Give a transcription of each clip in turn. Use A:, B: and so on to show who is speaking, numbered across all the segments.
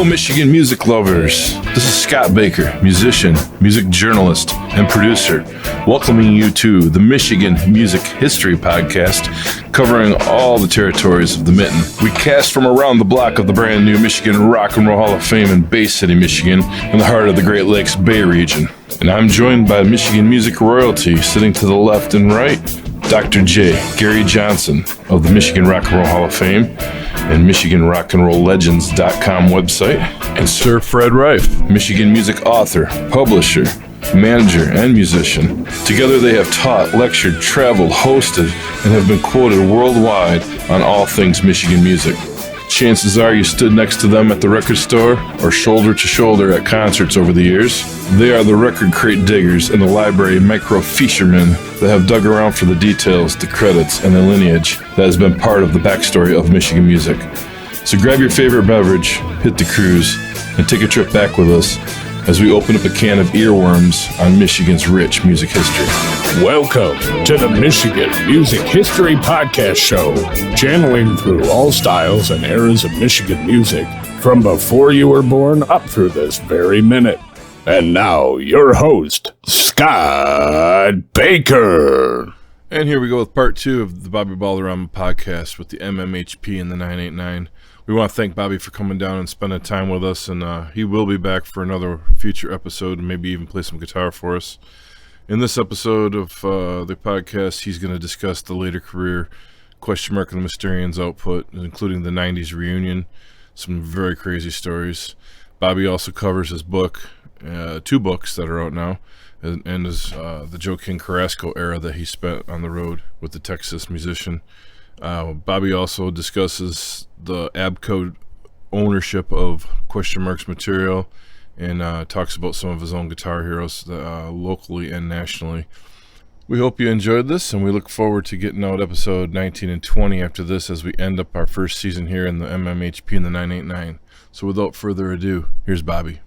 A: Hello, Michigan music lovers. This is Scott Baker, musician, music journalist, and producer, welcoming you to the Michigan Music History Podcast, covering all the territories of the Mitten. We cast from around the block of the brand new Michigan Rock and Roll Hall of Fame in Bay City, Michigan, in the heart of the Great Lakes Bay region. And I'm joined by Michigan music royalty, sitting to the left and right, Dr. J. Gary Johnson of the Michigan Rock and Roll Hall of Fame and MichiganRockandRollLegends.com website, and Sir Fred Reif, Michigan music author, publisher, manager, and musician. Together they have taught, lectured, traveled, hosted, and have been quoted worldwide on all things Michigan music. Chances are you stood next to them at the record store or shoulder to shoulder at concerts over the years. They are the record crate diggers and the library microfishermen that have dug around for the details, the credits, and the lineage that has been part of the backstory of Michigan music. So grab your favorite beverage, hit the cruise, and take a trip back with us as we open up a can of earworms on Michigan's rich music history.
B: Welcome to the Michigan Music History Podcast Show, channeling through all styles and eras of Michigan music, from before you were born up through this very minute. And now, your host, Scott Baker.
A: And here we go with part 2 of the Bobby Balderrama podcast with the MMHP and the 989. We want to thank Bobby for coming down and spending time with us, and he will be back for another future episode and maybe even play some guitar for us. In this episode of the podcast, he's going to discuss the later career, question mark, and the Mysterians output, including the 90s reunion, some very crazy stories. Bobby also covers his book, 2 books that are out now, and is the Joe King Carrasco era that he spent on the road with the Texas musician. Bobby also discusses the Abkco ownership of question marks material and talks about some of his own guitar heroes locally and nationally. We hope you enjoyed this, and we look forward to getting out episode 19 and 20 after this as we end up our first season here in the MMHP and the 989. So without further ado, here's Bobby.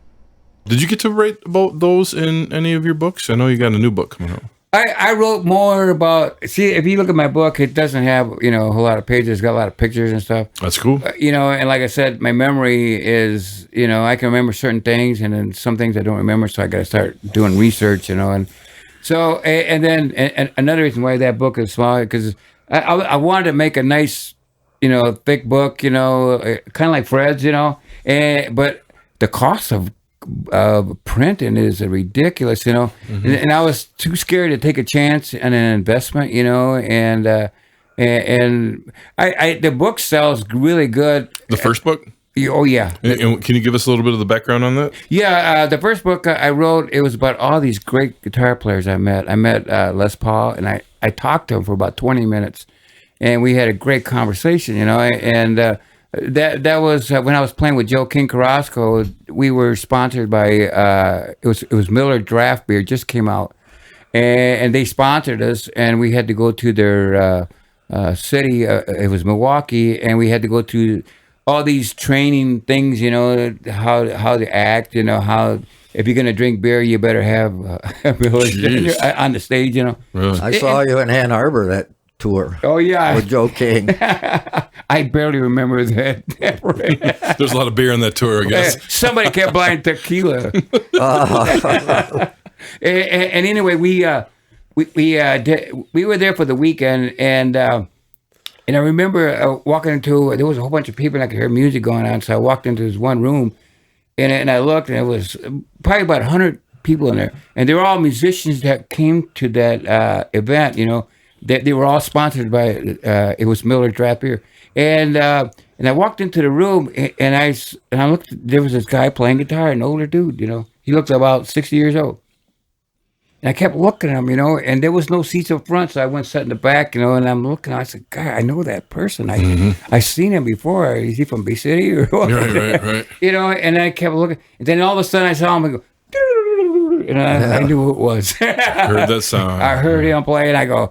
A: Did you get to write about those in any of your books? I know you got a new book coming out.
C: I wrote more about, see, if you look at my book, it doesn't have, a whole lot of pages. It's got a lot of pictures and stuff.
A: That's cool.
C: And like I said, my memory is, I can remember certain things, and then some things I don't remember, so I got to start doing research, and so, and then another reason why that book is small, because I wanted to make a nice, thick book, kind of like Fred's, but the cost of printing is ridiculous, mm-hmm. and I was too scared to take a chance on an investment, and I the book sells really good.
A: The first book?
C: Oh yeah.
A: And can you give us a little bit of the background on that?
C: Yeah, the first book I wrote, it was about all these great guitar players I met. I met Les Paul, and I talked to him for about 20 minutes, and we had a great conversation, and that was when I was playing with Joe King Carrasco. We were sponsored by it was Miller Draft Beer, just came out, and they sponsored us, and we had to go to their city. It was Milwaukee, and we had to go to all these training things. How to act. How if you're gonna drink beer, you better have ability on the stage.
A: Really?
D: I saw you in Ann Arbor that tour.
C: Oh yeah,
D: with Joe King.
C: I barely remember that.
A: There's a lot of beer on that tour, I guess.
C: Somebody kept buying tequila. And anyway, we were there for the weekend, and I remember walking into, there was a whole bunch of people, and I could hear music going on. So I walked into this one room, and I looked, and it was probably about 100 people in there, and they were all musicians that came to that event. They were all sponsored by it was Miller Draft Beer, and I walked into the room, and I looked. There was this guy playing guitar, an older dude. He looked about 60 years old, and I kept looking at him, and there was no seats up front, so I went sat in the back, and I'm looking. I said, "God, I know that person. I seen him before. Is he from Bay City or what?"
A: Right.
C: And I kept looking, and then all of a sudden I saw him and go. And I knew who it was.
A: Heard that sound.
C: I heard him play, and I go,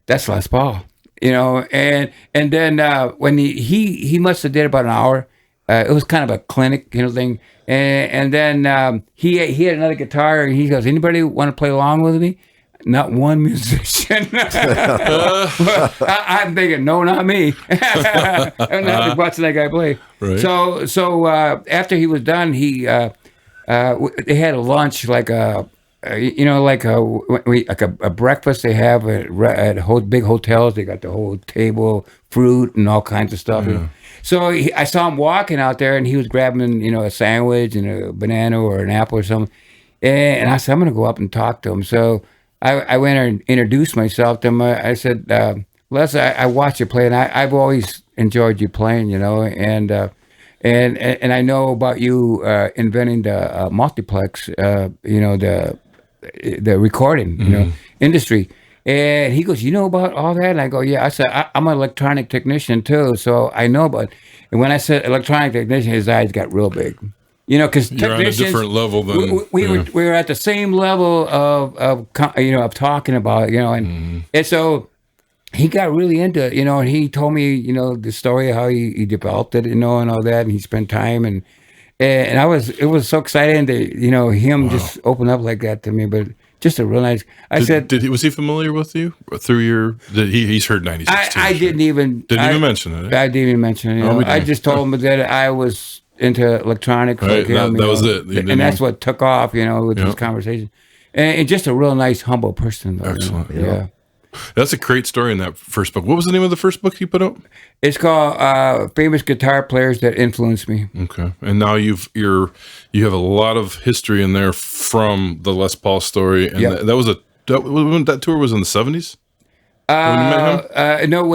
C: "That's Les Paul," and then when he must have did about an hour. It was kind of a clinic, thing, and then he had another guitar, and he goes, "Anybody want to play along with me?" not one musician. I'm thinking, no, not me. I'm not watching that guy play.
A: Right.
C: So after he was done, they had a lunch like a breakfast they have at big hotels. They got the whole table, fruit, and all kinds of stuff.
A: Yeah.
C: So I saw him walking out there, and he was grabbing, a sandwich and a banana or an apple or something. And I said, I'm going to go up and talk to him. So I went and introduced myself to him. I said, Les, I watch you play, and I've always enjoyed you playing, and I know about you inventing the multiplex, the recording, industry. And he goes, you know about all that? And I go, yeah. I said, I'm an electronic technician too, so I know about. And when I said electronic technician, his eyes got real big. Because
A: you're on a different level than
C: we were at the same level of talking about it, and so he got really into it, and he told me the story of how he developed it, and all that, and he spent time and it was so exciting to him just open up like that to me, but just a real nice. Was
A: he familiar with you through your? He's heard 96.
C: I didn't even
A: mention it.
C: I didn't even mention it. I just told him that I was into electronics,
A: right, that was it,
C: and that's what took off, with this conversation. And just a real nice, humble person. Though,
A: excellent,
C: yeah.
A: That's a great story in that first book. What was the name of the first book you put out?
C: It's called "Famous Guitar Players That Influenced Me."
A: Okay, and now you have a lot of history in there from the Les Paul story, and that tour was in the 70s.
C: No,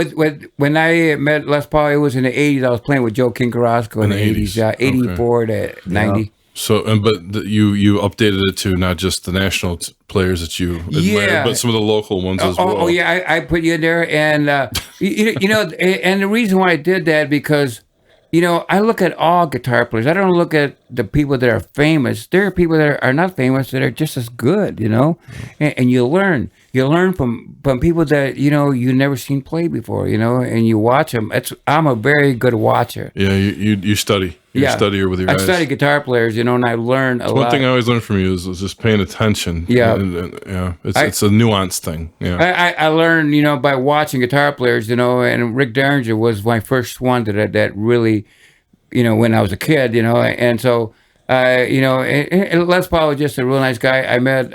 C: when I met Les Paul, it was in the 80s. I was playing with Joe King Carrasco in the 80s, 84 to 90.
A: Yeah. So, you updated it to not just the national players that you admire, but some of the local ones as well.
C: Oh yeah, I put you in there, and and the reason why I did that because, I look at all guitar players. I don't look at the people that are famous. There are people that are not famous that are just as good, and you learn. You learn from people that you never seen play before, and you watch them. I'm a very good watcher.
A: Yeah, you study. You're a studier with your eyes.
C: I study guitar players, and I learn a lot.
A: One thing I always learn from you is just paying attention. Yeah, it's a nuanced thing. Yeah,
C: I learned by watching guitar players, and Rick Derringer was my first one that really, when I was a kid, and so and Les Paul was just a real nice guy. I met.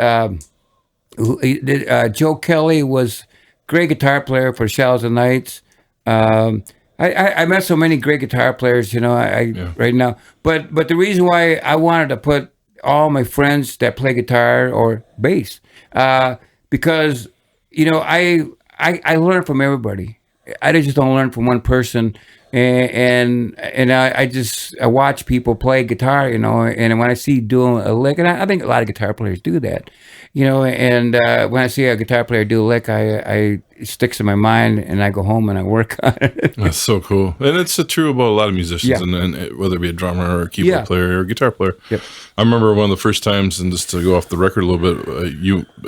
C: Joe Kelly was great guitar player for Shells and Knights. I met so many great guitar players, right now. But the reason why I wanted to put all my friends that play guitar or bass, because I learn from everybody. I just don't learn from one person. And I watch people play guitar, and when I see doing a lick, and I think a lot of guitar players do that, and when I see a guitar player do a lick, it sticks in my mind, and I go home and I work on it.
A: That's so cool. And it's true about a lot of musicians, and whether it be a drummer or a keyboard player or a guitar player. Yep. I remember one of the first times, and just to go off the record a little bit,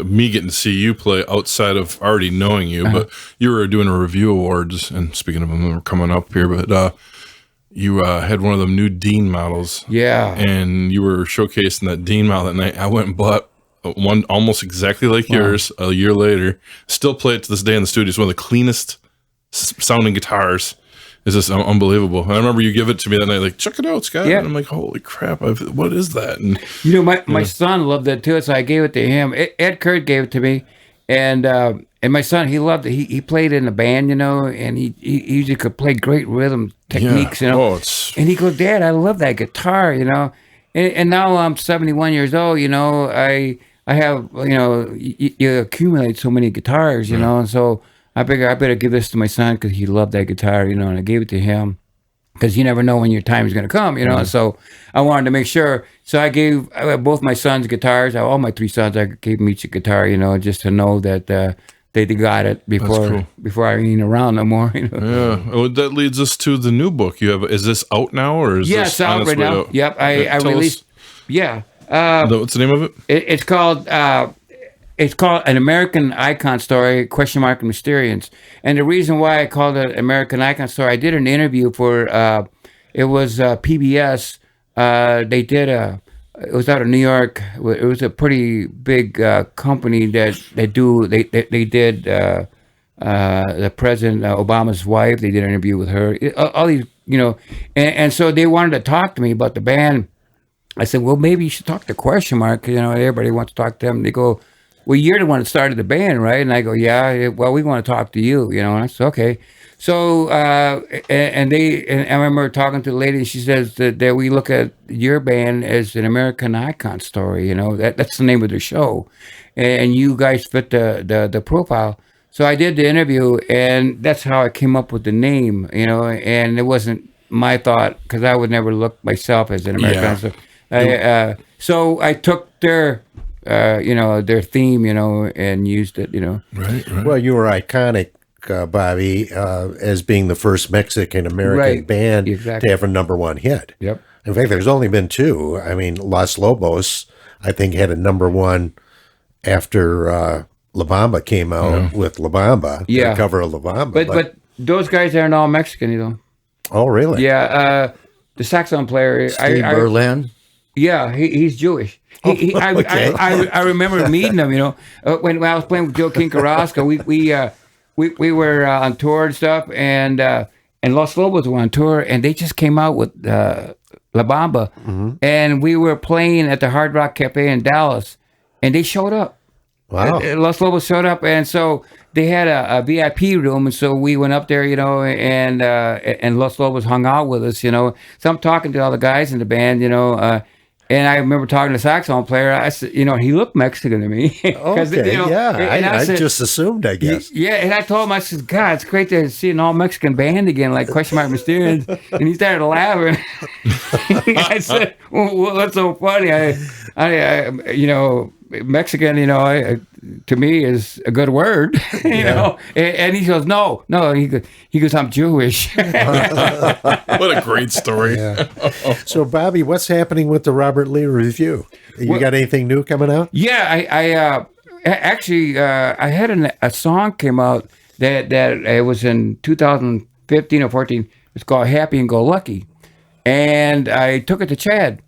A: me getting to see you play outside of already knowing you, but you were doing a review awards, and speaking of them, we're coming up here, but you had one of them new Dean models. Yeah. And you were showcasing that Dean model that night. I went and bought one almost exactly like yours a year later. Still play it to this day in the studio. It's one of the cleanest sounding guitars. It's just unbelievable. And I remember you give it to me that night, like, check it out, Scott. Yeah. And I'm like, holy crap, what is that? And
C: my son loved it too, so I gave it to him. Ed Kurt gave it to me, and my son, he loved it. He played in a band, and he usually could play great rhythm techniques, and he goes, Dad, I love that guitar, and now I'm 71 years old, I have, you accumulate so many guitars, and so I figure I better give this to my son because he loved that guitar, and I gave it to him because you never know when your time is going to come, so I wanted to make sure. So I gave both my sons guitars, all my three sons, I gave them each a guitar, just to know that they got it before I ain't around no more. Yeah,
A: well, that leads us to the new book you have. Is this out now, or is this
C: it's out right now? Out? Yep, I released. Yeah.
A: What's the name of it?
C: It's called An American Icon Story ? Mysterians. And the reason why I called it American Icon Story, I did an interview for it was PBS. They did It was out of New York. It was a pretty big company that they did the President Obama's wife. They did an interview with her. All these, and so they wanted to talk to me about the band. I said, well, maybe you should talk to Question Mark. Everybody wants to talk to them. They go, well, you're the one that started the band, right? And I go, yeah. Well, we want to talk to you. And I said, okay. So, and I remember talking to the lady, and she says that we look at your band as an American icon story. That's the name of the show, and you guys fit the profile. So I did the interview, and that's how I came up with the name. And it wasn't my thought because I would never look myself as an American.
A: Yeah.
C: So I took their theme, and used it.
A: Right.
E: Well, you were iconic, Bobby, as being the first Mexican-American band to have a number one hit.
C: Yep.
E: In fact, there's only been two. I mean, Los Lobos, I think, had a number one after La Bamba came out with La Bamba, the cover of La Bamba.
C: But those guys aren't all Mexican,
E: Oh, really?
C: Yeah. The saxophone player,
D: Steve Berlin.
C: Yeah, he's Jewish. I remember meeting him. When I was playing with Joe King Carrasco, we were on tour and stuff, and Los Lobos were on tour, and they just came out with La Bamba, and we were playing at the Hard Rock Cafe in Dallas, and they showed up.
E: Wow.
C: Los Lobos showed up, and so they had a VIP room, and so we went up there, and Los Lobos hung out with us, So I'm talking to all the guys in the band, and I remember talking to the saxophone player. I said, he looked Mexican to me.
E: Okay, I just assumed, I guess.
C: Yeah, and I told him, I said, God, it's great to see an all-Mexican band again, like Question Mark Mysterians. And he started laughing. I said, well, that's so funny. I Mexican, to me is a good word, And he goes, no. He goes, I'm Jewish.
A: What a great story.
E: Yeah. So, Bobby, what's happening with the Robert Lee Review? You got anything new coming out?
C: Yeah, I actually had a song came out that it was in 2015 or 14. It's called Happy and Go Lucky, and I took it to Chad,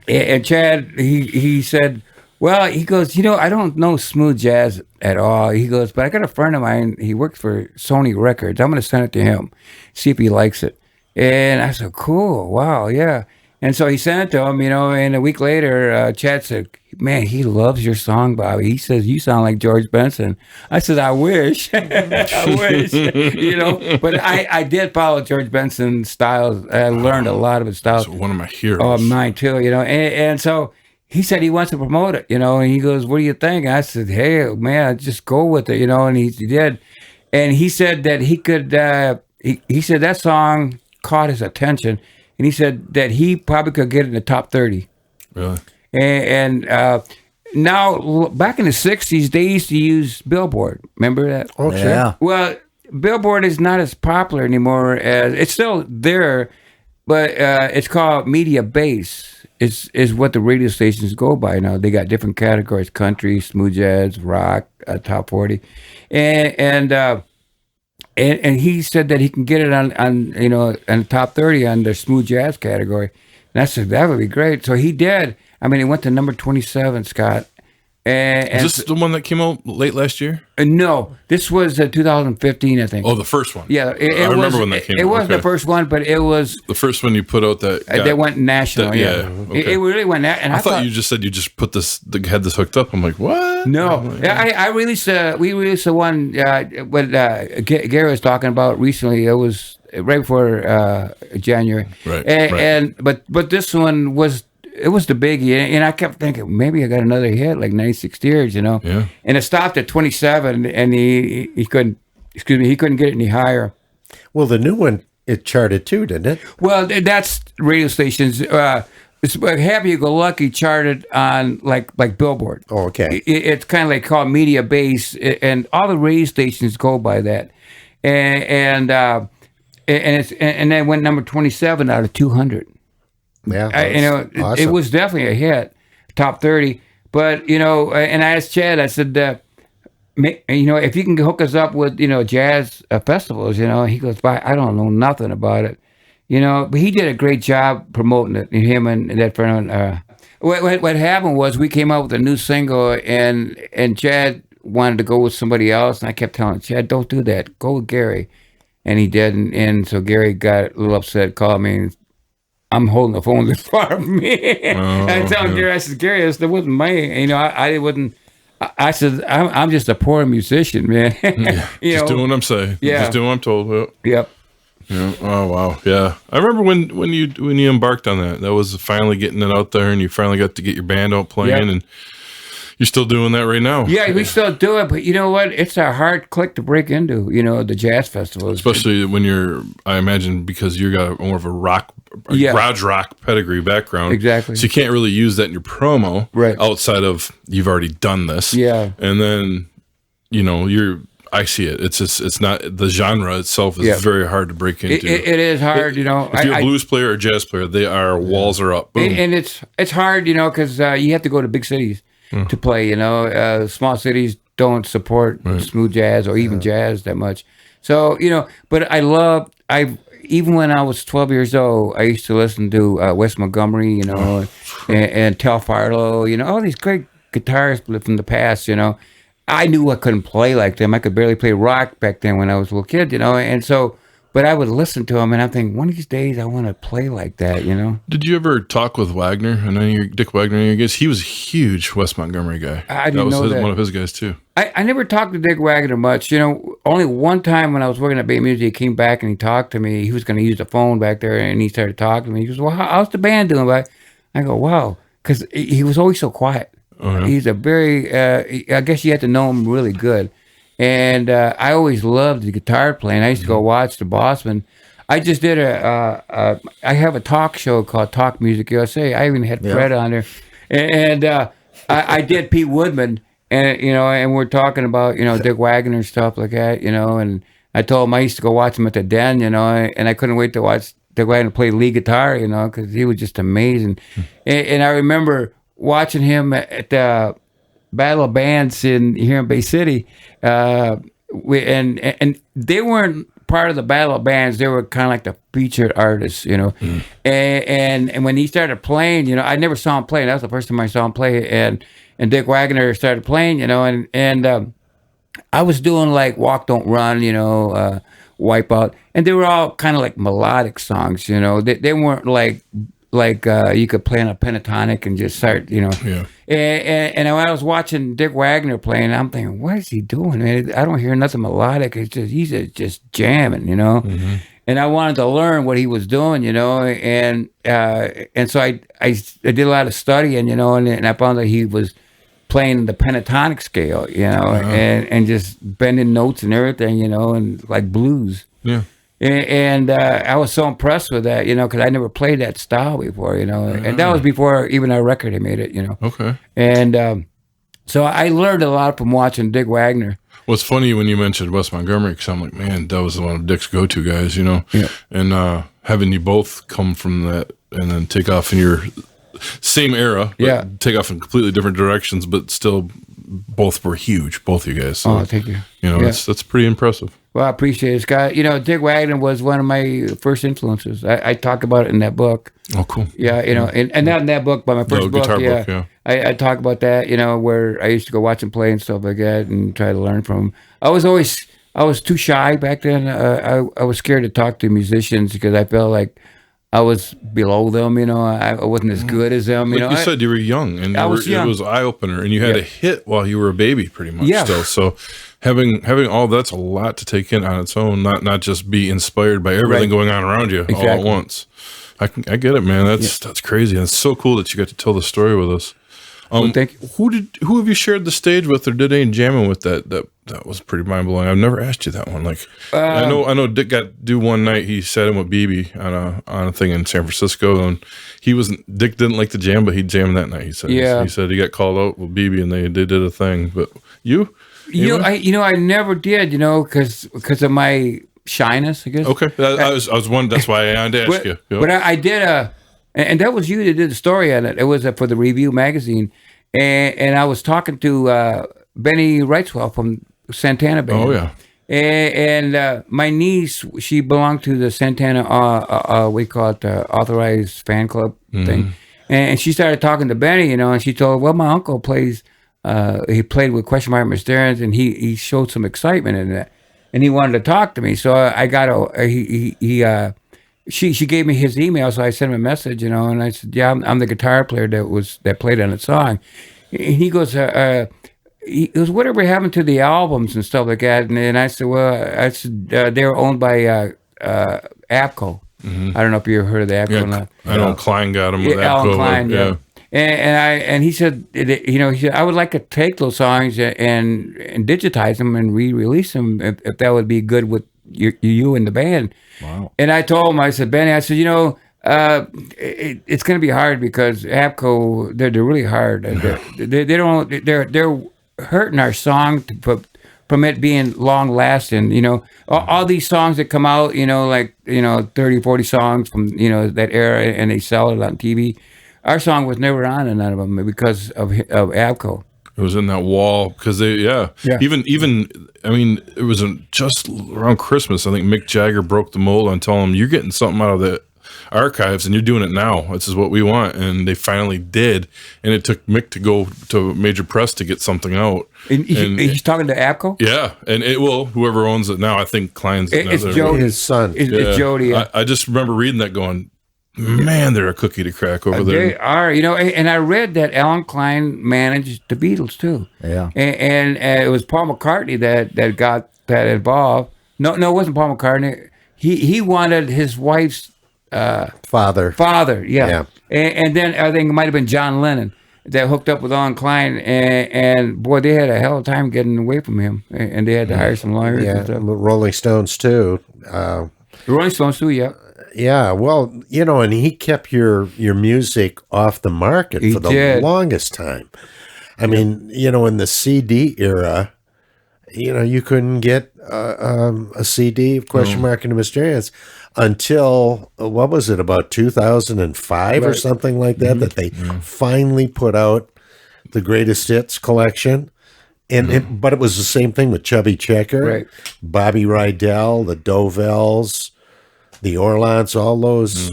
C: and Chad he said, well, he goes, I don't know smooth jazz at all. He goes, but I got a friend of mine. He works for Sony Records. I'm going to send it to him, see if he likes it. And I said, cool, wow, yeah. And so he sent it to him, and a week later, Chad said, man, he loves your song, Bobby. He says, you sound like George Benson. I said, I wish. I wish, But I did follow George Benson's styles. I learned a lot of his styles.
A: That's one of my heroes.
C: Oh, mine too, And so he said he wants to promote it, and he goes, what do you think? And I said, hey, man, just go with it, and he did. And he said that he could, he said that song caught his attention. And he said that he probably could get in the top 30.
A: Really?
C: And now, back in the 60s, they used to use Billboard. Remember that?
E: Oh, sure.
D: Yeah.
C: Well, Billboard is not as popular anymore. It's still there, but it's called Media Base. Is what the radio stations go by now. They got different categories: country, smooth jazz, rock, top 40, and he said that he can get it on the top 30 on the smooth jazz category. And I said that would be great. So he did. I mean, it went to number 27, Scott. And
A: Is this the one that came out late last year?
C: No, this was 2015, I think.
A: Oh, the first one.
C: Yeah,
A: I remember when that came out.
C: It wasn't the first one, but it was
A: the first one you put out that
C: went national.
A: Okay.
C: It really went national. And
A: I thought you just said you just had this hooked up. I'm like, what?
C: No, I released. We released the one what Gary was talking about recently. It was right before January.
A: Right.
C: But this one was. It was the biggie, and I kept thinking maybe I got another hit like 96 Tears,
A: Yeah.
C: And it stopped at 27, and he couldn't. Excuse me, he couldn't get it any higher.
E: Well, the new one, it charted too, didn't it?
C: Well, that's radio stations. It's Happy Go Lucky charted on like Billboard.
E: Oh, okay.
C: It's kind of like called Media Base, and all the radio stations go by that, and then went number 27 out of 200.
E: Yeah,
C: It was definitely a hit, top 30. But and I asked Chad, I said, if you can hook us up with jazz festivals, he goes, I don't know nothing about it, but he did a great job promoting it. Him and that friend, what happened was we came out with a new single, and Chad wanted to go with somebody else, and I kept telling him, Chad, don't do that. Go with Gary. And he did, and so Gary got a little upset, called me, and I'm holding the phone this far from me. And I tell Gary, I said, Gary, that wasn't me. You know, I wasn't. I said, I'm just a poor musician, man.
A: Just doing what I'm saying.
C: Yeah.
A: Just doing what I'm told.
C: Yep.
A: Yeah. Oh wow. Yeah. I remember when you embarked on that. That was finally getting it out there, and you finally got to get your band out playing, and you're still doing that right now.
C: Yeah, we still do it, but you know what? It's a hard clique to break into. You know, the jazz festivals,
A: especially when you're. I imagine because you got more of a rock, garage rock pedigree background.
C: Exactly.
A: So you can't really use that in your promo,
C: right?
A: Outside of you've already done this.
C: Yeah.
A: And then, you know, I see it. It's just, it's not, the genre itself is very hard to break into.
C: It is hard, you know.
A: If you're a blues player or jazz player, walls are up. Boom.
C: And it's hard, you know, because you have to go to big cities to play, you know. Small cities don't support smooth jazz or even jazz that much. So, you know, but even when I was 12 years old, I used to listen to Wes Montgomery, you know, and Tel Farlow, you know, all these great guitarists from the past, you know. I knew I couldn't play like them. I could barely play rock back then when I was a little kid, you know. And so, but I would listen to them, and I'm thinking, one of these days I want to play like that, you know.
A: Did you ever talk with Wagner? I know Dick Wagner, I guess he was a huge Wes Montgomery guy.
C: I didn't know that.
A: One of his guys too.
C: I never talked to Dick Wagner much, you know. Only one time when I was working at Bay Music, he came back and he talked to me. He was going to use the phone back there, and he started talking to me. He goes, "Well, how's the band doing?" I go, "Wow," because he was always so quiet. He's a very, I guess you have to know him really good. And I always loved the guitar playing. I used to go watch the Bossman. I just did I have a talk show called Talk Music USA. I even had Fred on there. And I did Pete Woodman, and, you know, and we're talking about, you know, Dick Wagner and stuff like that, you know, and I told him I used to go watch him at the Den, you know, and I couldn't wait to watch Dick Wagner play lead guitar, you know, because he was just amazing. And I remember watching him at the Battle of Bands here in Bay City, and they weren't part of the Battle of Bands. They were kind of like the featured artists, you know. And when he started playing, you know, I never saw him play. That was the first time I saw him play. And Dick Wagner started playing, you know, and I was doing like Walk Don't Run, you know, Wipeout, and they were all kind of like melodic songs, you know. They weren't like you could play on a pentatonic and just start, you know.
A: Yeah.
C: And when I was watching Dick Wagner playing, I'm thinking, what is he doing, man? I don't hear nothing melodic. It's just he's just jamming, you know. And I wanted to learn what he was doing, you know. And so I did a lot of studying, you know, and I found that he was playing the pentatonic scale, you know, and just bending notes and everything, you know, and like blues.
A: Yeah.
C: And I was so impressed with that, you know, because I never played that style before, you know, and that was before even our record had made it, you know.
A: Okay.
C: And so I learned a lot from watching Dick Wagner.
A: Well, it's funny when you mentioned Wes Montgomery, because I'm like, man, that was one of Dick's go-to guys, you know.
C: Yeah.
A: And having you both come from that and then take off in your same era, but take off in completely different directions, but still both were huge, both of you guys. So,
C: thank you.
A: You know, that's pretty impressive.
C: Well, I appreciate it, Scott. You know, Dick Wagner was one of my first influences. I talk about it in that book.
A: Oh, cool.
C: Yeah, you know, and not in that book, but my first book.
A: Guitar book, yeah.
C: I talk about that, you know, where I used to go watch him play and stuff like that and try to learn from him. I was too shy back then. I was scared to talk to musicians because I felt like I was below them, you know. I wasn't as good as them, you know.
A: Like you said, you were young, and
C: I was young.
A: It was eye-opener, and you had a hit while you were a baby pretty much still. So having all that's a lot to take in on its own, not just be inspired by everything going on around you all at once. I get it, man. That's crazy. And it's so cool that you got to tell the story with us.
C: Well, thank you.
A: Who have you shared the stage with or did any jamming with that was pretty mind blowing. I've never asked you that one. Like I know Dick got to do one night. He sat in with BB on a thing in San Francisco, and Dick didn't like to jam, but he jammed that night. He said he said he got called out with BB and they did a thing. But you know I never did, you know, because of my shyness, I guess. Okay, I was one. That's why I had to ask you.
C: But I did and that was you that did the story on it. It was for the Review magazine, and I was talking to Benny Wrightswell from Santana Band.
A: Oh yeah.
C: And my niece, she belonged to the Santana, we call it the authorized fan club thing. And she started talking to Benny, and she told, well, my uncle plays, he played with Mysterians, and he showed some excitement in that. And he wanted to talk to me. So I got she gave me his email, so I sent him a message, and I said, yeah, I'm the guitar player that played on the song. He goes, whatever happened to the albums and stuff like that? And I said, well, they were owned by Abkco. I don't know if you ever heard of the Abkco or not.
A: I know Klein got him with
C: Alan
A: Abkco.
C: Klein, yeah. And he said, he said, I would like to take those songs and digitize them and re-release them if that would be good with you and the band.
D: Wow.
C: And I told him, I said, Benny, I said, it's going to be hard because Abkco, they're really hard. They're hurting our song from it being long lasting. All these songs that come out, 30, 40 songs from that era, and they sell it on TV. Our song was never on in none of them because of Abkco.
A: It was in that wall because even I mean, it was just around Christmas. I think Mick Jagger broke the mold on telling him, you're getting something out of the archives and you're doing it now. This is what we want. And they finally did. And it took Mick to go to major press to get something out.
C: And he's talking to Abkco?
A: Yeah. And whoever owns it now, I think Klein's
C: it's Jody.
E: His son.
C: It's Jody. Yeah.
A: I just remember reading that going, man, they're a cookie to crack over there.
C: They are, and I read that Alan Klein managed the Beatles too.
D: Yeah.
C: And it was Paul McCartney that got that involved. No, it wasn't Paul McCartney. He wanted his wife's
E: father.
C: Yeah. And then I think it might have been John Lennon that hooked up with Alan Klein, and boy, they had a hell of a time getting away from him, and they had to hire some lawyers.
E: Yeah,
C: and stuff.
E: Rolling Stones too.
C: The Rolling Stones too, yeah.
E: Yeah, well, and he kept your music off the market for the longest time. I mean, in the CD era, you couldn't get a CD of Question Mark and the Mysterians until, what was it, about 2005 or something like that, that they finally put out the Greatest Hits collection. And but it was the same thing with Chubby Checker, Bobby Rydell, the Dovells, the Orlants, all those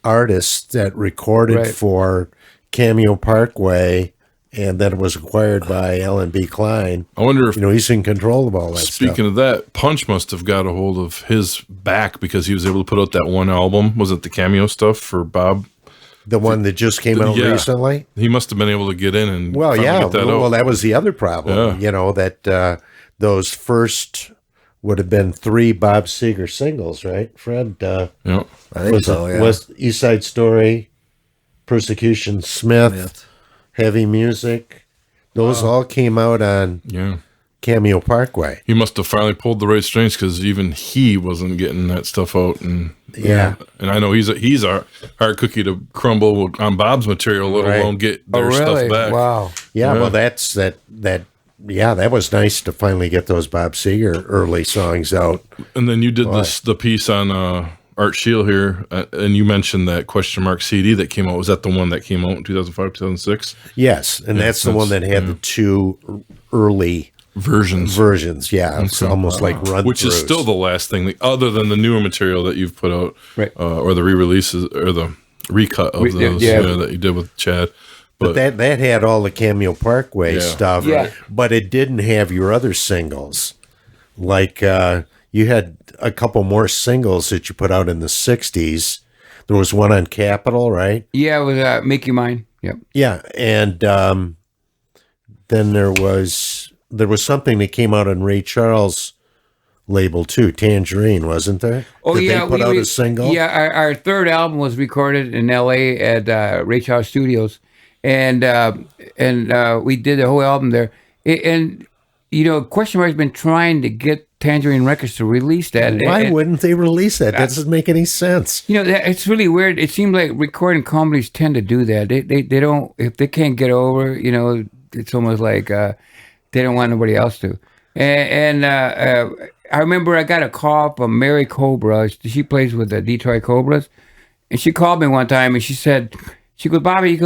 E: artists that recorded for Cameo Parkway, and then it was acquired by L&B Klein.
A: I wonder if
E: he's in control of all that stuff.
A: Speaking of that, Punch must have got a hold of his back because he was able to put out that one album. Was it the Cameo stuff for Bob?
E: The one that just came out recently?
A: He must have been able to get in and
E: get that
A: out.
E: Well, that was the other problem, that those first would have been 3 Bob Seger singles, right, Fred?
D: I think so, yeah.
E: West East Side Story, Persecution Smith, Heavy Music. Those all came out on Cameo Parkway.
A: He must have finally pulled the right strings because even he wasn't getting that stuff out. And I know he's a hard cookie to crumble on Bob's material, let alone get their stuff back.
C: Wow.
E: Yeah, well, that's that. Yeah, that was nice to finally get those Bob Seger early songs out.
A: And then you did the piece on Art Shield here, and you mentioned that Question Mark CD that came out. Was that the one that came out in 2005, 2006?
E: Yes, and that's the one that had the 2 early versions. Yeah, it's almost like run-throughs.
A: Which is still the last thing, other than the newer material that you've put out, or the re-releases, or the recut of those that you did with Chad.
E: But that had all the Cameo Parkway stuff, but it didn't have your other singles. Like you had a couple more singles that you put out in the 60s. There was one on Capitol, right?
C: Yeah, it was Make You Mine. Yep.
E: Yeah, and then there was something that came out on Ray Charles' label too, Tangerine, wasn't there?
C: Oh,
E: Did they put out a single?
C: Yeah, our third album was recorded in L.A. at Ray Charles Studios. And we did the whole album there. And, Question Mark's been trying to get Tangerine Records to release that.
E: Why wouldn't they release that? That doesn't make any sense.
C: It's really weird. It seems like recording companies tend to do that. They don't, if they can't get over, it's almost like they don't want nobody else to. And I remember I got a call from Mary Cobra. She plays with the Detroit Cobras. And she called me one time and she goes, Bobby,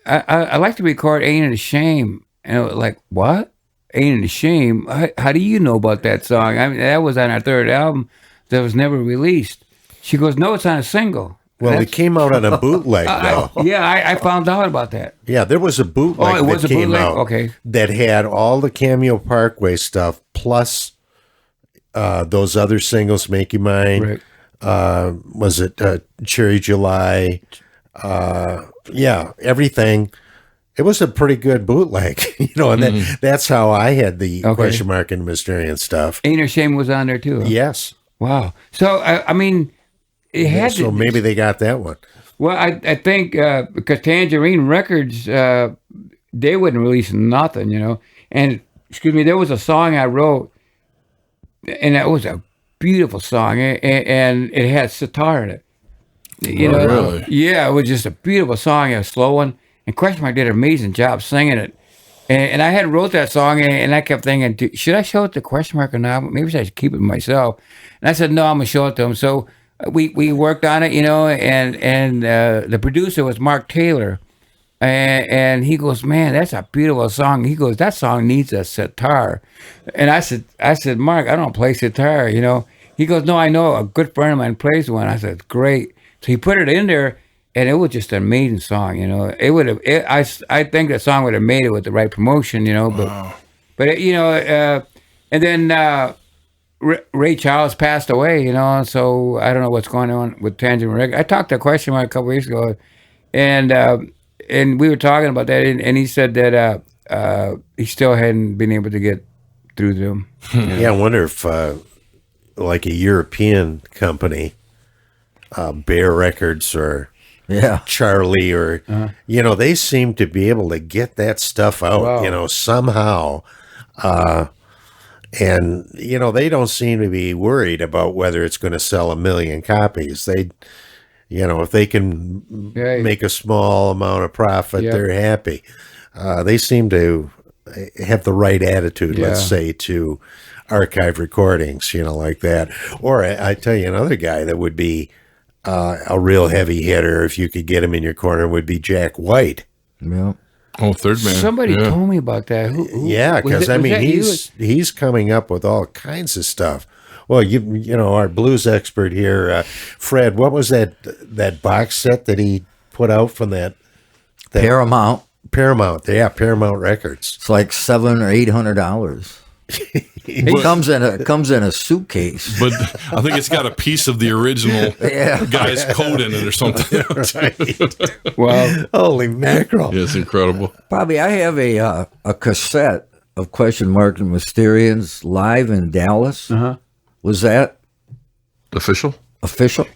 C: I like to record Ain't It a Shame. And I was like, what? Ain't It a Shame? How do you know about that song? I mean, that was on our third album that was never released. She goes, no, it's on a single.
E: Well, it came out on a bootleg, though.
C: I found out about that.
E: Yeah, there was a bootleg that came out that had all the Cameo Parkway stuff plus those other singles, Make You Mine. Right. Was it Cherry July? Everything. It was a pretty good bootleg, and that's how I had the question mark and Mysterian stuff.
C: Ain't No Shame was on there too. Huh?
E: Yes.
C: Wow. So I mean, it had
E: so maybe they got that one.
C: Well, I think because Tangerine Records, they wouldn't release nothing, And excuse me, there was a song I wrote, and it was a beautiful song, and it had sitar in it.
A: Really?
C: Yeah, it was just a beautiful song, a slow one. And Question Mark did an amazing job singing it. And I had wrote that song, and I kept thinking, should I show it to Question Mark or not? Maybe I should keep it myself. And I said, no, I'm going to show it to him. So we worked on it, and the producer was Mark Taylor. And he goes, man, that's a beautiful song. He goes, that song needs a sitar. And I said, Mark, I don't play sitar, He goes, no, I know. A good friend of mine plays one. I said, great. So he put it in there. And it was just an amazing song, It would have. I think that song would have made it with the right promotion,
A: Wow.
C: But and then Ray Charles passed away, So I don't know what's going on with Tangerine Records. I talked to Question Mark a couple weeks ago, and we were talking about that, and he said that he still hadn't been able to get through to them.
E: Yeah, I wonder if like a European company, Bear Records or.
D: Yeah,
E: Charlie, or they seem to be able to get that stuff out, somehow, and they don't seem to be worried about whether it's going to sell 1 million copies. They, if they can make a small amount of profit, they're happy. They seem to have the right attitude, let's say, to archive recordings, like that. Or I tell you, another guy that would be. A real heavy hitter, if you could get him in your corner, would be Jack White.
D: Yeah.
A: Oh, Third Man.
C: Somebody told me about that.
E: Yeah, because he's coming up with all kinds of stuff. Well, our blues expert here, Fred. What was that box set that he put out from that
D: Paramount?
E: Paramount Records.
D: It's like $700 or $800. It comes in a suitcase,
A: but I think it's got a piece of the original guy's code in it or something.
E: Wow! Holy mackerel!
A: Yeah, it's incredible.
D: Probably I have a cassette of Question Mark and Mysterians live in Dallas. Was that
A: official?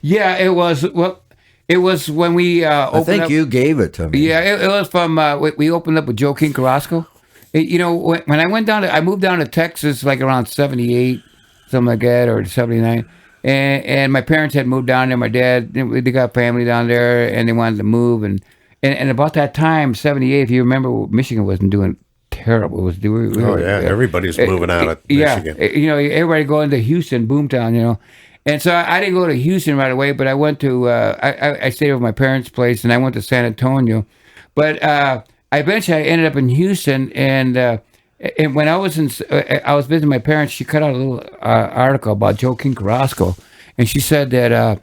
C: Yeah, it was. Well, it was when we opened
D: I think you gave it to me.
C: Yeah, it was from we opened up with Joe King Carrasco. When I moved down to Texas like around 78, something like that, or 79. And my parents had moved down there. My dad, they got family down there, and they wanted to move. And about that time, 78, if you remember, Michigan wasn't doing terrible. It was doing.
E: Everybody was moving out of Michigan.
C: Everybody going to Houston, boomtown, And so I didn't go to Houston right away, but I went to, I stayed over my parents' place, and I went to San Antonio. But eventually I ended up in Houston, and when I was visiting my parents, she cut out a little article about Joe King Carrasco, and she said that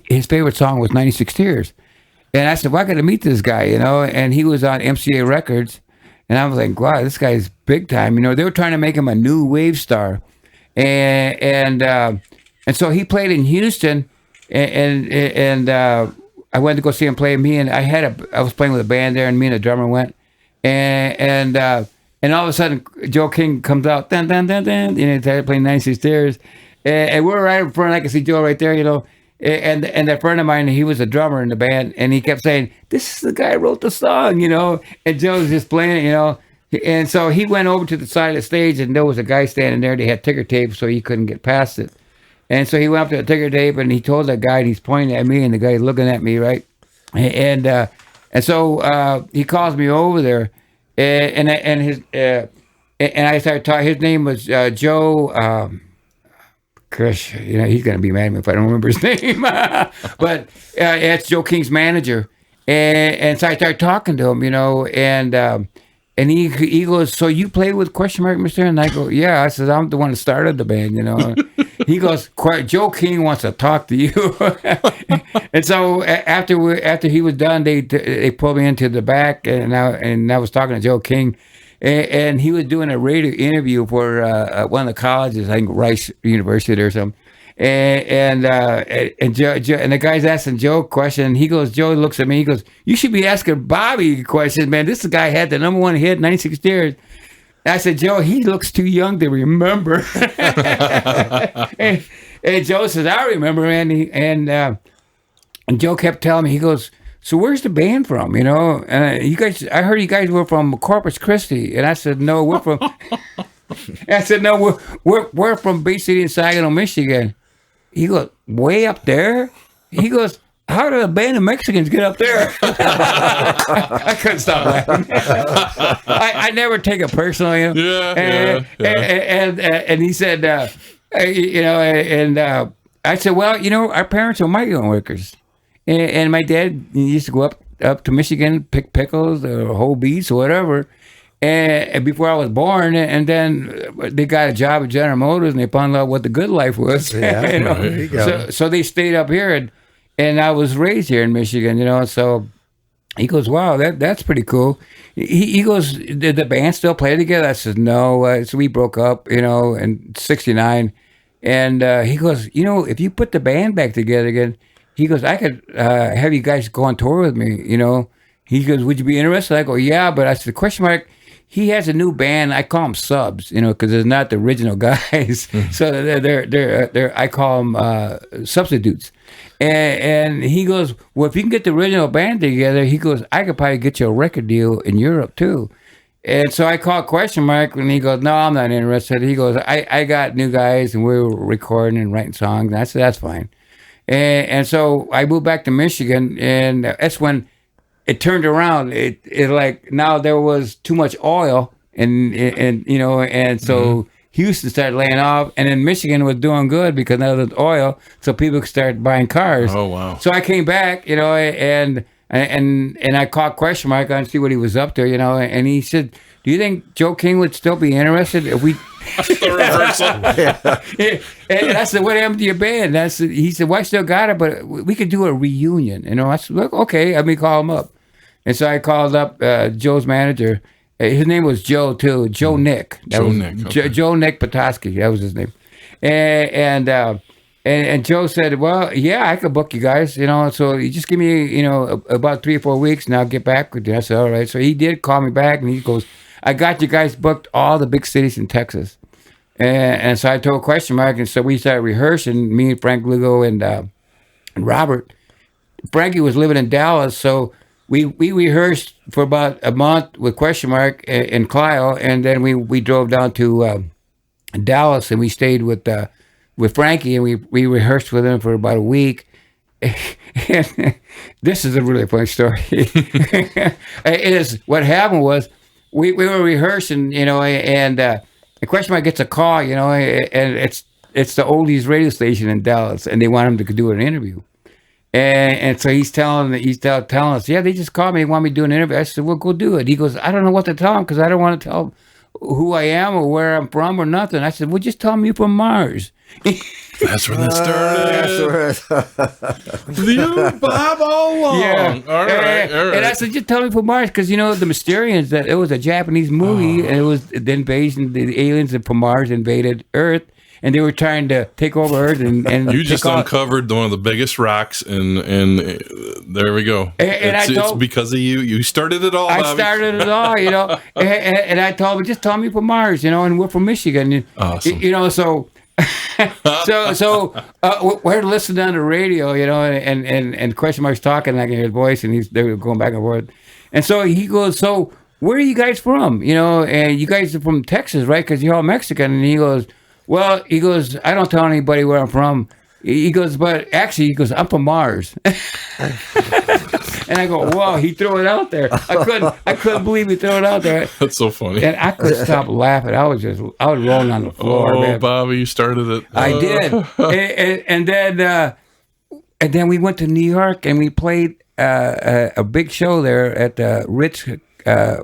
C: his favorite song was 96 Tears. And I said, well, I got to meet this guy, and he was on MCA Records, and I was like, wow, this guy's big time. They were trying to make him a new wave star, and so he played in Houston, and I went to go see him play. I was playing with a band there, and me and the drummer went, and all of a sudden Joe King comes out, dun dun dun dun, he started playing 96 Tears, and we're right in front. I can see Joe right there, and that friend of mine, he was a drummer in the band, and he kept saying, "This is the guy who wrote the song," and Joe was just playing it, and so he went over to the side of the stage, and there was a guy standing there. They had ticker tape, so he couldn't get past it. And so he went up to the ticker tape, and he told that guy, and he's pointing at me, and the guy's looking at me, right? And so he calls me over there, and I started talking. His name was Joe. Gosh, he's gonna be mad at me if I don't remember his name. But it's Joe King's manager, and so I started talking to him, and he goes, "So you played with Question Mark, Mr.?" And I go, "Yeah." I said, "I'm the one that started the band," he goes, Joe King wants to talk to you. And so after he was done, they pulled me into the back, and I was talking to Joe King, and he was doing a radio interview for one of the colleges, I think Rice University or something. And the guy's asking Joe a question. He goes, Joe looks at me. He goes, you should be asking Bobby questions, man. This guy had the #1 hit, 96 Years. I said, Joe, he looks too young to remember. and Joe says, I remember, and Joe kept telling me, he goes, so where's the band from? You know, you guys, I heard you guys were from Corpus Christi, and I said, no, we're from. I said, no, we're from Bay City in Saginaw, Michigan. He goes, way up there? He goes, how did a band of Mexicans get up there? I couldn't stop laughing. I never take it personally. You know? And he said, you know, and I said, well, you know, our parents are migrant workers. And my dad used to go up to Michigan, pick pickles or whole beets or whatever. And before I was born, and then they got a job at General Motors, and they found out what the good life was.
E: Yeah,
C: you know?
E: there you go.
C: So they stayed up here, and I was raised here in Michigan. You know, so he goes, "Wow, that's pretty cool." He goes, "Did the band still play together?" I said, "No." So we broke up, you know, in '69, and he goes, "You know, if you put the band back together again," he goes, "I could have you guys go on tour with me." You know, he goes, "Would you be interested?" I go, "Yeah," but I said, question mark. He has a new band. I call them subs, you know, because they're not the original guys. So they're I call them substitutes. And he goes, well, if you can get the original band together, he goes, I could probably get you a record deal in Europe too. And so I called question mark, and he goes, no, I'm not interested. He goes, I got new guys, and we were recording and writing songs. And I said, that's fine. And so I moved back to Michigan, and that's when it turned around. It like now there was too much oil, and you know, and so Houston started laying off, and then Michigan was doing good because now there's oil, so people could start buying cars.
A: Oh wow!
C: So I came back, you know, and I caught question mark on to see what he was up to, you know, and he said, "Do you think Joe King would still be interested if we?"
A: The reversal.
C: And I said, "What happened to your band?" And he said, "Well, I still got it, but we could do a reunion." You know, I said, "Look, okay, let me call him up." And so I called up Joe's manager. His name was Joe too, Joe Nick.
A: Joe Nick. Okay.
C: Joe Nick Petoskey. That was his name. And Joe said, "Well, yeah, I could book you guys. You know, so you just give me, you know, about 3 or 4 weeks, and I'll get back with you." I said, "All right." So he did call me back, and he goes, "I got you guys booked all the big cities in Texas." And so I told question mark, and so we started rehearsing. Me and Frank Lugo and Robert. Frankie was living in Dallas, so. We rehearsed for about a month with question mark in Clio, and then we drove down to Dallas, and we stayed with Frankie, and we rehearsed with him for about a week. And this is a really funny story. It is what happened was we were rehearsing, you know, and question mark gets a call, you know, and it's the oldies radio station in Dallas, and they want him to do an interview. And so he's telling us, yeah, they just called me. They want me to do an interview. I said, well, go do it. He goes, I don't know what to tell them because I don't want to tell them who I am or where I'm from or nothing. I said, well, just tell me you're from Mars.
A: That's where that started. You, Bob, all along.
C: Yeah.
A: All right.
C: And I said, just tell me from Mars because, you know, the Mysterians, that it was a Japanese movie, and it was the invasion, the aliens from Mars invaded Earth. And they were trying to take over Earth, and
A: you just uncovered one of the biggest rocks, and there we go. It's because of you. You started it all.
C: I started it all, you know. And I told him, just tell me from Mars, you know, and we're from Michigan.
A: Awesome.
C: You know, so we're listening on the radio, you know, and question mark's talking, and I can hear his voice, and they were going back and forth. And so he goes, so where are you guys from? You know, and you guys are from Texas, right? Because you're all Mexican. And he goes, well, he goes, I don't tell anybody where I'm from. He goes, but actually, he goes, I'm from Mars. And I go, whoa, he threw it out there. I couldn't believe he threw it out there.
A: That's so funny.
C: And I couldn't stop laughing. I was rolling on the floor.
A: Oh,
C: man.
A: Bobby, you started it.
C: I did. And then we went to New York, and we played a big show there at the Ritz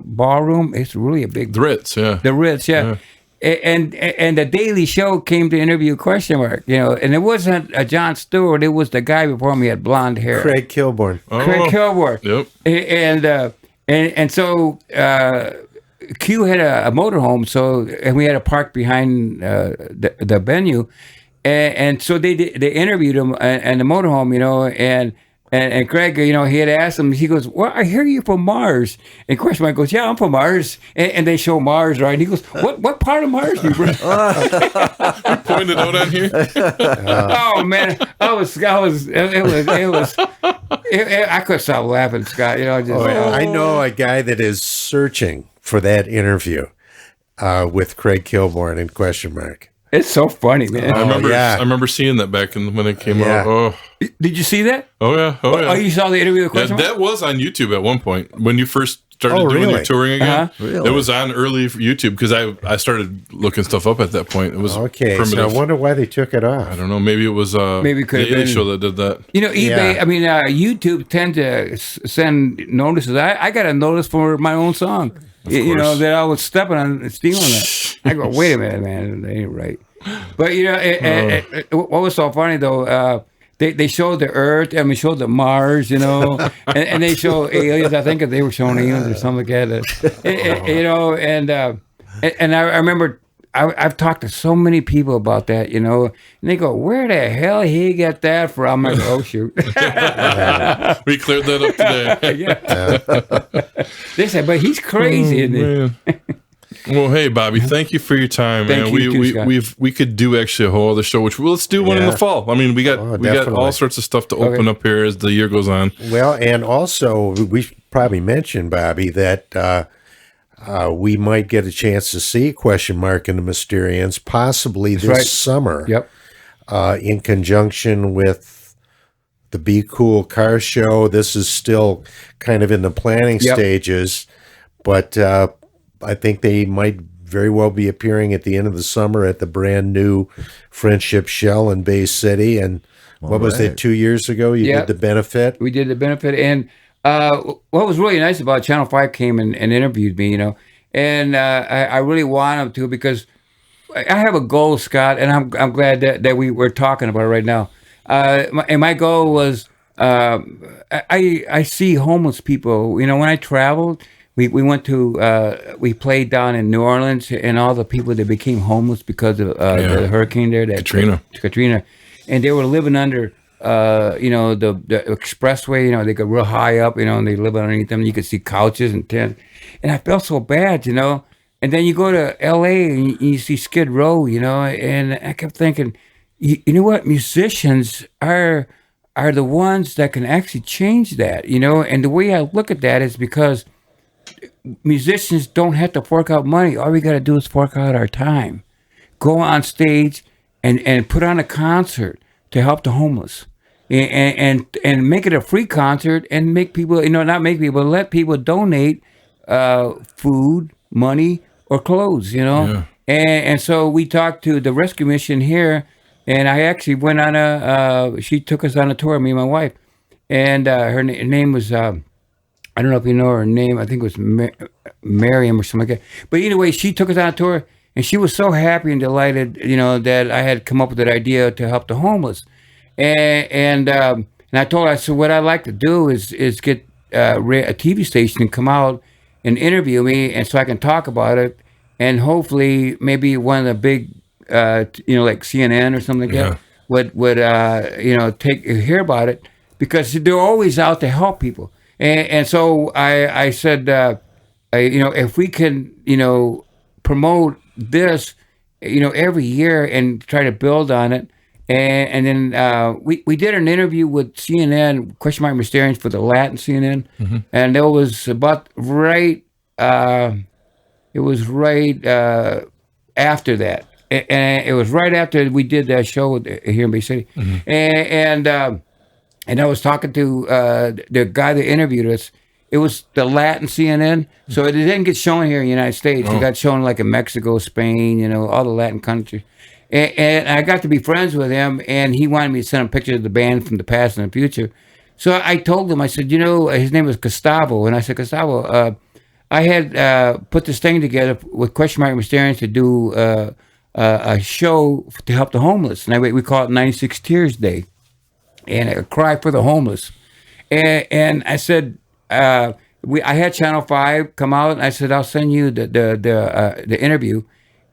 C: Ballroom. It's really a big.
A: The Ritz, yeah.
C: The Ritz, yeah. and the Daily Show came to interview Question Mark, and it wasn't Jon Stewart. It was the guy before me, had blonde hair.
E: Craig Kilborn.
C: Craig Kilborn.
A: Yep.
C: And so Q had a motorhome, and we had a park behind the venue, and so they interviewed him in the motorhome, and Craig, he had asked him. He goes, "Well, I hear you from Mars." And Question Mark goes, "Yeah, I'm from Mars." And they show Mars, right? And he goes, "What part of Mars you from?"
A: You pointed out on here.
C: Oh man, I couldn't stop laughing, Scott.
E: I know a guy that is searching for that interview with Craig Kilborn and Question Mark.
C: It's so funny, man.
A: I remember seeing that back when it came out. Oh.
C: Did you see that?
A: Oh yeah.
C: Oh, you saw the interview with Question Mark?
A: That was on YouTube at one point when you first started doing your touring again.
D: Really?
A: It was on early YouTube because I started looking stuff up at that point. It was primitive.
E: So I wonder why they took it off.
A: I don't know. Maybe it was
C: maybe it could have
A: the
C: been
A: show that did that.
C: eBay. I mean, YouTube tend to send notices. I got a notice for my own song. That I was stepping on and stealing it. I go, wait a minute, man, that ain't right. But what was so funny though? They showed the Earth, and we showed the Mars, and they show aliens. I think they were showing aliens or something like that. And I remember I've talked to so many people about that, and they go, "Where the hell he get that from?" I go, "Oh shoot."
A: We cleared that up today.
C: They said, "But he's crazy, isn't he?"
A: Well, hey, Bobby, thank you for your time, man. We could do actually a whole other show, which let's do one in the fall. I mean, we got all sorts of stuff to open up here as the year goes on.
E: Well, and also we should probably mention, Bobby, that we might get a chance to see Question Mark and the Mysterians possibly this summer.
C: Yep.
E: In conjunction with the Be Cool Car Show. This is still kind of in the planning stages, but I think they might very well be appearing at the end of the summer at the brand new Friendship Shell in Bay City. And what was it, 2 years ago? You did the benefit?
C: We did the benefit. And what was really nice about Channel 5 came and interviewed me, and I really want them to, because I have a goal, Scott, and I'm glad that we're talking about it right now. And my goal was, I see homeless people, when I traveled. We went to we played down in New Orleans, and all the people that became homeless because of the hurricane there, Katrina, and they were living under the expressway. They got real high up, and they live underneath them. You could see couches and tents, and I felt so bad, And then you go to L.A. and you see Skid Row, and I kept thinking, you know what, musicians are the ones that can actually change that, And the way I look at that is because musicians don't have to fork out money. All we got to do is fork out our time, go on stage and put on a concert to help the homeless, and make it a free concert, and make people, not make people, let people donate food, money, or clothes, And so we talked to the rescue mission here, and I actually went on she took us on a tour, me and my wife, and her name was, I don't know if you know her name. I think it was Miriam or something like that. But anyway, she took us on a tour, and she was so happy and delighted, that I had come up with that idea to help the homeless. And I told her, I said, what I'd like to do is get a TV station and come out and interview me, and so I can talk about it, and hopefully maybe one of the big, like CNN or something like that would hear about it, because they're always out to help people. And so I said, if we can, promote this, every year and try to build on it. And then we did an interview with CNN, Question Mark Mysterians, for the Latin CNN. Mm-hmm. And it was about after that. And it was right after we did that show here in Bay City. Mm-hmm. And I was talking to the guy that interviewed us. It was the Latin CNN, so it didn't get shown here in the United States. It got shown like in Mexico, Spain, all the Latin countries. And I got to be friends with him, and he wanted me to send him pictures of the band from the past and the future. So I told him, I said, his name was Gustavo, and I said, Gustavo, I had put this thing together with Question Mark Mysterians to do a show to help the homeless, and we call it 96 Tears Day, and a cry for the homeless. And I said, I had Channel 5 come out, and I said, I'll send you the interview.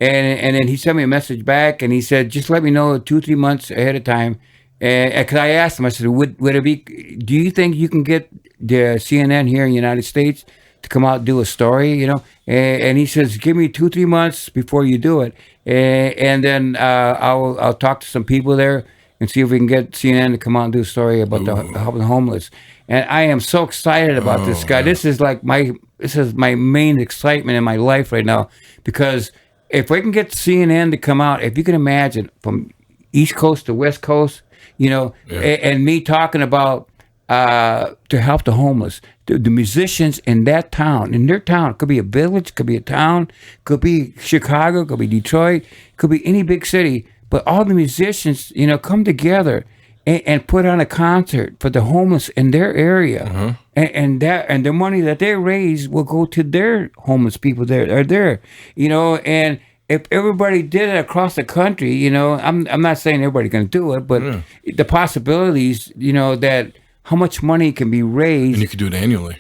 C: And then he sent me a message back, and he said, just let me know 2-3 months ahead of time. And because I asked him, I said, would it be, do you think you can get the CNN here in the United States to come out and do a story, you know? And he says, give me 2-3 months before you do it. And then I'll talk to some people there and see if we can get CNN to come out and do a story about helping the homeless. And I am so excited about this guy. Man. This is my main excitement in my life right now, because if we can get CNN to come out, if you can imagine from East Coast to West Coast, you know, and me talking about to help the homeless, the musicians in that town, in their town. It could be a village, could be a town, could be Chicago, could be Detroit, could be any big city. But all the musicians, you know, come together and put on a concert for the homeless in their area, and the money that they raise will go to their homeless people that are there, you know. And if everybody did it across the country, you know, I'm not saying everybody's going to do it, but the possibilities, you know, that how much money can be raised,
A: and you could do it annually.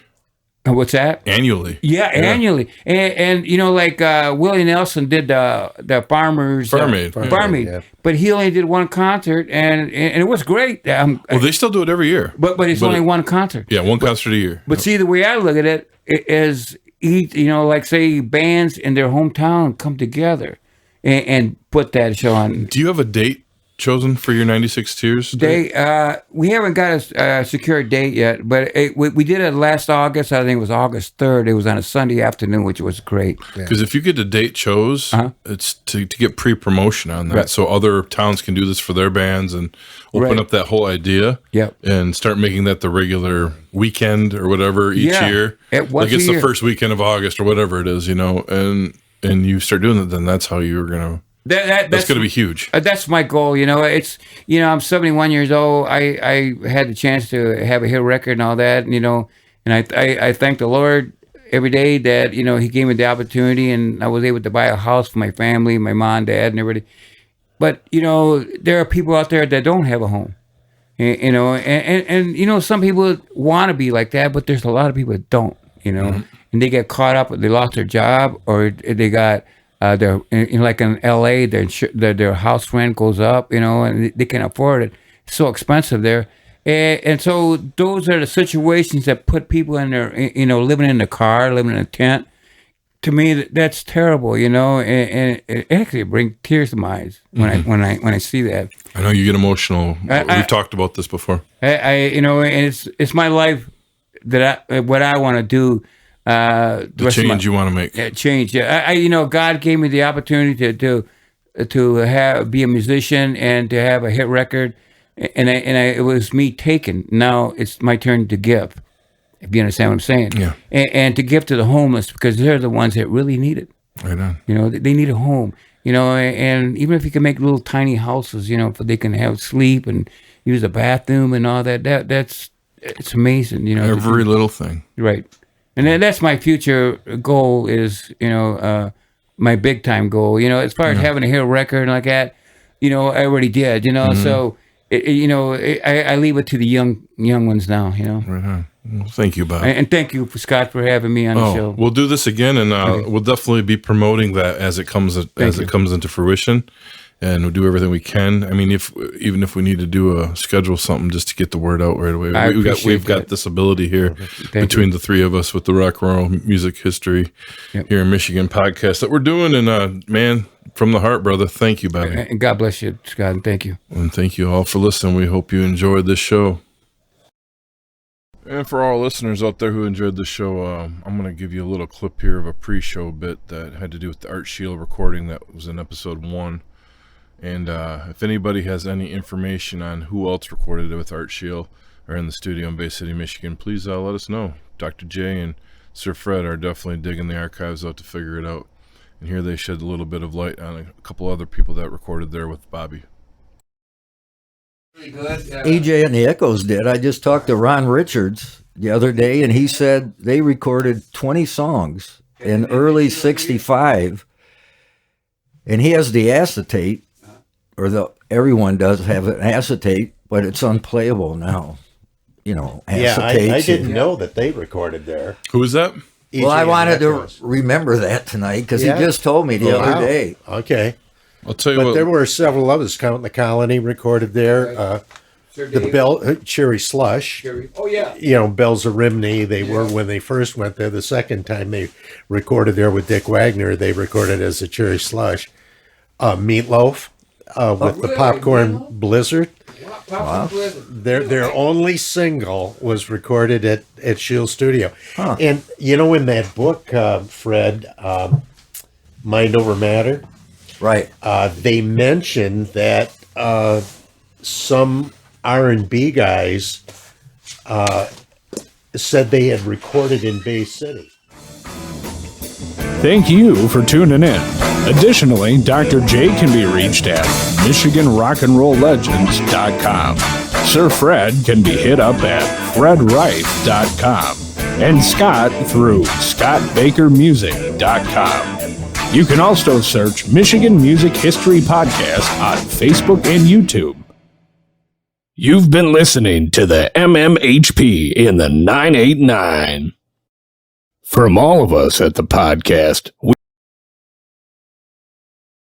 C: What's that?
A: Annually.
C: Yeah, annually. And you know, like Willie Nelson did the Farm Aid. Yeah. But he only did one concert, and it was great.
A: Well, they still do it every year.
C: But it's only one concert.
A: Yeah, one concert a year.
C: But see, the way I look at it is, you know, like say bands in their hometown come together and put that show on.
A: Do you have a date chosen for your 96 Tears?
C: We haven't got a secure date yet, but we did it last August. I think it was August 3rd. It was on a Sunday afternoon, which was great.
A: Because if you get the date chose, it's to get pre-promotion on that, so other towns can do this for their bands and open up that whole idea. And start making that the regular weekend or whatever each year. Like it's the first weekend of August or whatever it is, you know, and you start doing it, then that's how you're going to. That's going to be huge.
C: That's my goal. You know, it's, you know, I'm 71 years old. I had the chance to have a hit record and all that, you know, and I thank the Lord every day that, you know, he gave me the opportunity and I was able to buy a house for my family, my mom, dad, and everybody. But, you know, there are people out there that don't have a home, you know, and you know, some people want to be like that, but there's a lot of people that don't, you know, and they get caught up, they lost their job, or they got, they're like in LA, their house rent goes up, you know, and they can't afford it. It's so expensive there, and so those are the situations that put people in their, you know, living in the car, living in a tent. To me, that's terrible, you know, and it actually brings tears to my eyes when I see that.
A: I know you get emotional. We've talked about this before.
C: You know, and it's my life that what I want to do.
A: The change you want to make.
C: Change. Yeah. You know, God gave me the opportunity to be a musician and to have a hit record, and it was me taking. Now it's my turn to give. If you understand what I'm saying.
A: Yeah.
C: And to give to the homeless, because they're the ones that really need it.
A: Right on.
C: You know, they need a home. You know, and even if you can make little tiny houses, you know, so they can have sleep and use a bathroom and all that. It's amazing. You know,
A: every little thing.
C: Right. And then that's my future goal is, you know, my big time goal, you know, as far as having a hit record like that, you know, I already did, you know, so, you know, I leave it to the young ones now, you know.
A: Right on. Well, thank you, Bob.
C: And thank you, Scott, for having me on the show.
A: We'll do this again, and we'll definitely be promoting that as it comes into fruition. And we'll do everything we can. I mean, even if we need to schedule something just to get the word out right away. We've got this ability here between the three of us with the Rock and Roll Music History here in Michigan podcast that we're doing. And man, from the heart, brother, thank you, Bobby.
C: And God bless you, Scott, and thank you.
A: And thank you all for listening. We hope you enjoyed this show. And for all listeners out there who enjoyed the show, I'm going to give you a little clip here of a pre-show bit that had to do with the Art Shield recording that was in episode 1. And if anybody has any information on who else recorded it with Art Shield or in the studio in Bay City, Michigan, please let us know. Dr. J and Sir Fred are definitely digging the archives out to figure it out. And here they shed a little bit of light on a couple other people that recorded there with Bobby.
D: EJ and the Echoes did. I just talked to Ron Richards the other day, and he said they recorded 20 songs in early '65, and he has the acetate, everyone does have an acetate, but it's unplayable now. You know, acetates.
E: I didn't know that they recorded there.
A: Who was that?
D: Well, I wanted to remember that tonight because he just told me the other day.
E: Okay.
A: I'll tell you what.
E: There were several others. Count the Colony recorded there. The Cherry Slush.
C: Oh, yeah.
E: You know, Balderrama, they were when they first went there. The second time they recorded there with Dick Wagner, they recorded as a Cherry Slush. Meatloaf with the Popcorn Blizzard.
C: Wow.
E: Their only single was recorded at Shield Studio.
D: Huh.
E: And, you know, in that book, Fred, Mind Over Matter,
D: Right.
E: they mentioned that some R&B guys said they had recorded in Bay City.
B: Thank you for tuning in. Additionally, Dr. J can be reached at MichiganRockAndRollLegends.com. Sir Fred can be hit up at FredRife.com. And Scott through ScottBakerMusic.com. You can also search Michigan Music History Podcast on Facebook and YouTube. You've been listening to the MMHP in the 989. From all of us at the podcast,